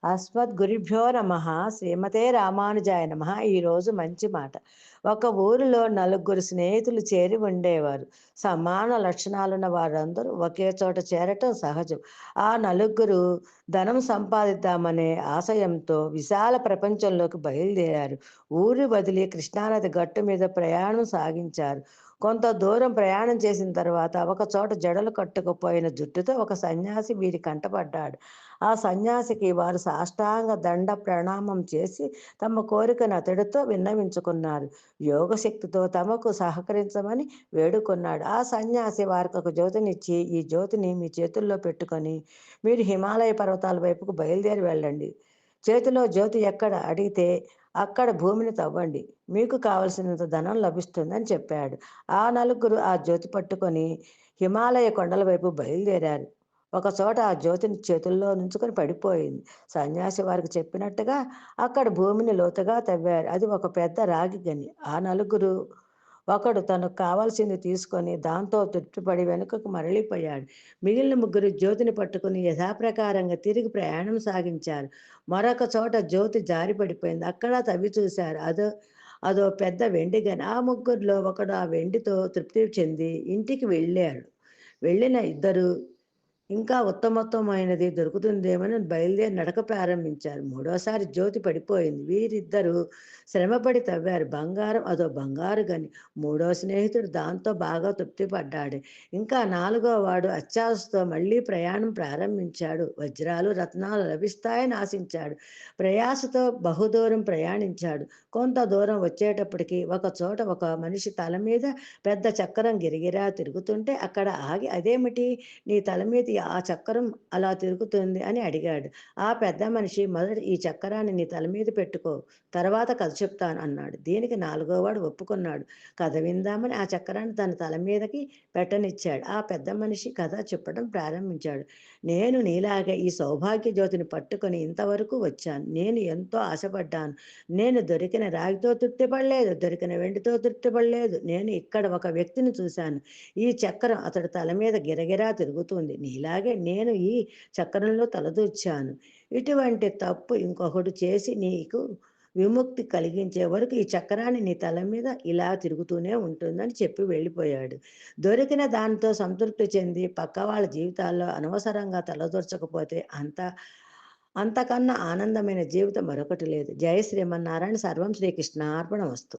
అస్మద్గురుభ్యో నమః. శ్రీమతే రామానుజాయ నమః. ఈరోజు మంచి మాట. ఒక ఊరిలో నలుగురు స్నేహితులు చేరి ఉండేవారు. సమాన లక్షణాలున్న వారందరూ ఒకే చోట చేరటం సహజం. ఆ నలుగురు ధనం సంపాదిద్దామనే ఆశయంతో విశాల ప్రపంచంలోకి బయలుదేరారు. ఊరి వదిలి కృష్ణానది గట్టు మీద ప్రయాణం సాగించారు. కొంత దూరం ప్రయాణం చేసిన తర్వాత ఒక చోట జడలు కట్టుకుపోయిన జుట్టుతో ఒక సన్యాసి వీరి కంటపడ్డాడు. ఆ సన్యాసికి వారు సాష్టాంగ దండ ప్రణామం చేసి తమ కోరికను అతడితో విన్నవించుకున్నారు. యోగశక్తితో తమకు సహకరించమని వేడుకొన్నాడు. ఆ సన్యాసి వారికి ఒక జ్యోతినిచ్చి, ఈ జ్యోతిని మీ చేతుల్లో పెట్టుకొని మీరు హిమాలయ పర్వతాల వైపుకు బయలుదేరి వెళ్ళండి. చేతిలో జ్యోతి ఎక్కడ అడిగితే అక్కడ భూమిని తవ్వండి, మీకు కావలసినంత ధనం లభిస్తుందని చెప్పాడు. ఆ నలుగురు ఆ జ్యోతి పట్టుకొని హిమాలయ కొండల వైపు బయలుదేరారు. ఒకచోట ఆ జ్యోతిని చేతుల్లో నుంచుకొని పడిపోయింది. సన్యాసి వారికి చెప్పినట్టుగా అక్కడ భూమిని లోతుగా తవ్వారు. అది ఒక పెద్ద రాగి గని. ఆ నలుగురు ఒకడు తనకు కావాల్సింది తీసుకొని దాంతో తృప్తిపడి వెనుకకు మరలిపోయాడు. మిగిలిన ముగ్గురు జ్యోతిని పట్టుకుని యథాప్రకారంగా తిరిగి ప్రయాణం సాగించారు. మరొక చోట జ్యోతి జారి పడిపోయింది. అక్కడ తవ్వి చూశారు. అదో పెద్ద వెండి గని. ఆ ముగ్గురిలో ఒకడు ఆ వెండితో తృప్తి చెంది ఇంటికి వెళ్ళాడు. వెళ్ళిన ఇద్దరు ఇంకా ఉత్తమోత్తమైనది దొరుకుతుందేమని బయలుదేరి నడక ప్రారంభించారు. మూడోసారి జ్యోతి పడిపోయింది. వీరిద్దరూ శ్రమపడి తవ్వారు. అదో బంగారు గని. మూడో స్నేహితుడు దాంతో బాగా తృప్తి పడ్డాడు. ఇంకా నాలుగో వాడు అత్యాశతో మళ్ళీ ప్రయాణం ప్రారంభించాడు. వజ్రాలు, రత్నాలు లభిస్తాయని ఆశించాడు. ప్రయాసతో బహుదూరం ప్రయాణించాడు. కొంత దూరం వచ్చేటప్పటికి ఒక చోట ఒక మనిషి తల మీద పెద్ద చక్రం గిరగిరా తిరుగుతుంటే అక్కడ ఆగి, అదేమిటి నీ తల మీద ఆ చక్రం అలా తిరుగుతుంది అని అడిగాడు. ఆ పెద్ద మనిషి, మొదట ఈ చక్రాన్ని నీ తల మీద పెట్టుకో, తర్వాత కథ చెప్తాను అన్నాడు. దీనికి నాలుగోవాడు ఒప్పుకున్నాడు. కథ విందామని ఆ చక్రాన్ని తన తల మీదకి పెట్టనిచ్చాడు. ఆ పెద్ద మనిషి కథ చెప్పడం ప్రారంభించాడు. నేను నీలాగే ఈ సౌభాగ్య జ్యోతిని పట్టుకొని ఇంతవరకు వచ్చాను. నేను ఎంతో ఆశపడ్డాను. నేను దొరికిన రాగితో తృప్తి పడలేదు, దొరికిన వెండితో తృప్తి పడలేదు. నేను ఇక్కడ ఒక వ్యక్తిని చూశాను. ఈ చక్రం అతడి తల మీద గిరగిరా తిరుగుతుంది. నీలాగే నేను ఈ చక్రంలో తలదూర్చాను. ఇటువంటి తప్పు ఇంకొకడు చేసి నీకు విముక్తి కలిగించే వరకు ఈ చక్రాన్ని నీ తల మీద ఇలా తిరుగుతూనే ఉంటుందని చెప్పి వెళ్ళిపోయాడు. దొరికిన దానితో సంతృప్తి చెంది పక్క వాళ్ళ జీవితాల్లో అనవసరంగా తలదూర్చకపోతే అంతకన్నా ఆనందమైన జీవితం మరొకటి లేదు. జై శ్రీమన్నారాయణ. సర్వం శ్రీకృష్ణార్పణమస్తు.